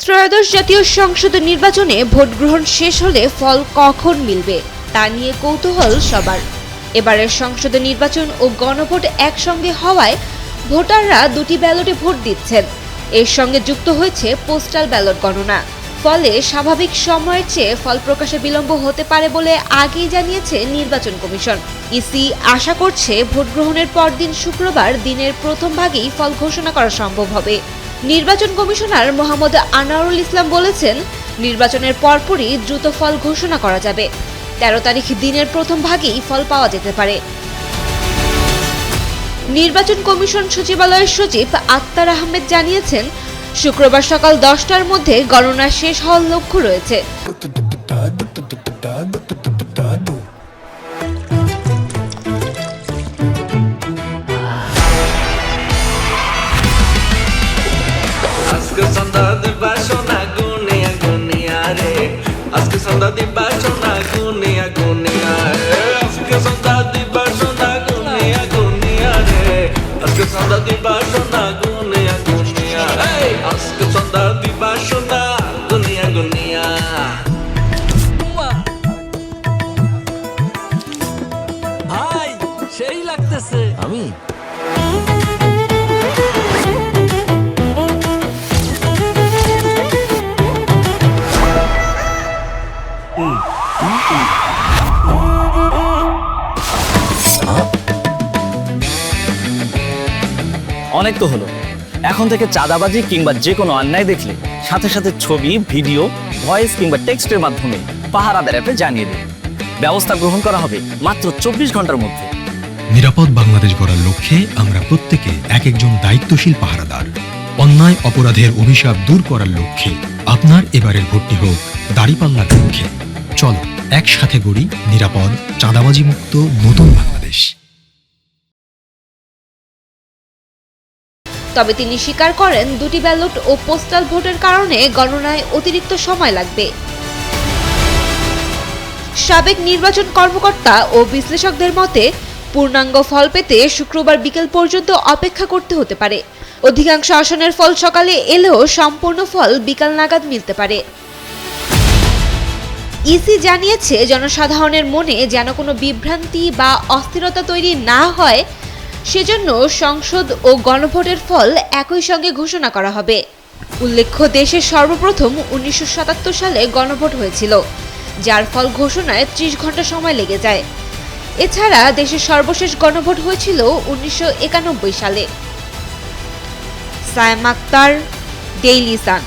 ত্রয়োদশ জাতীয় সংসদ নির্বাচনে ভোট গ্রহণ শেষ হলে ফল কখন মিলবে তা নিয়ে কৌতূহল সবার। এবারের সংসদ নির্বাচন ও গণভোট একসঙ্গে হওয়ায় ভোটাররা দুটি ব্যালটে ভোট দিচ্ছেন। এর সঙ্গে যুক্ত হয়েছে পোস্টাল ব্যালট গণনা। ফলে স্বাভাবিক সময়ের চেয়ে ফল প্রকাশে বিলম্ব হতে পারে বলে আগেই জানিয়েছে নির্বাচন কমিশন। ইসি আশা করছে ভোট গ্রহণের পরদিন শুক্রবার দিনের প্রথম ভাগেই ফল ঘোষণা করা সম্ভব হবে। নির্বাচন কমিশনার মোহাম্মদ আনোয়ারুল ইসলাম বলেছেন, নির্বাচনের পরপরই দ্রুত ফল ঘোষণা করা যাবে। 13 তারিখ দিনের প্রথম ভাগেই ফল পাওয়া যেতে পারে। নির্বাচন কমিশন সচিবালয়ের সচিব আক্তার আহমেদ জানিয়েছেন, শুক্রবার সকাল 10টার মধ্যে গণনা শেষ হওয়ার লক্ষ্য রয়েছে। ভাই সেই লাগতেছে আমি অনেক তো হলো। এখন থেকে চাঁদাবাজি কিংবা যে কোনো অন্যায় দেখলে সাথে সাথে ছবি, ভিডিও, ভয়েস কিংবা টেক্সটের মাধ্যমে পাহারাদার অ্যাপে জানিয়ে দিন। ব্যবস্থা গ্রহণ করা হবে মাত্র 24 ঘন্টার মধ্যে। নিরাপদ বাংলাদেশ গড়ার লক্ষ্যে আমরা প্রত্যেকে এক একজন দায়িত্বশীল পাহারাদার। অন্যায় অপরাধের অভিশাপ দূর করার লক্ষ্যে আপনার এবারের ভোটটি হোক দাঁড়িপাল্লার লক্ষ্যে। চলো একসাথে গড়ি নিরাপদ, চাঁদাবাজি মুক্ত নতুন বাংলাদেশ। তবে তিনি স্বীকার করেন, দুটি ব্যালট ও পোস্টাল ভোটের কারণে গণনায় অতিরিক্ত সময় লাগবে। সাবেক নির্বাচন কর্মকর্তা ও বিশ্লেষকদের মতে, পূর্ণাঙ্গ ফল পেতে শুক্রবার বিকেল পর্যন্ত অপেক্ষা করতে হতে পারে। অধিকাংশ আসনের ফল সকালে এলেও সম্পূর্ণ ফল বিকাল নাগাদ মিলতে পারে। ইসি জানিয়েছে, জনসাধারণের মনে যেন কোনো বিভ্রান্তি বা অস্থিরতা তৈরি না হয়, সেজন্য সংসদ ও গণভোটের ফল একই সঙ্গে ঘোষণা করা হবে। উল্লেখ্য, দেশের সর্বপ্রথম 1977 সালে গণভোট হয়েছিল, যার ফল ঘোষণায় 30 ঘন্টা সময় লেগে যায়। এছাড়া দেশের সর্বশেষ গণভোট হয়েছিল 1991 সালে। Sayem Akter, Daily Sun.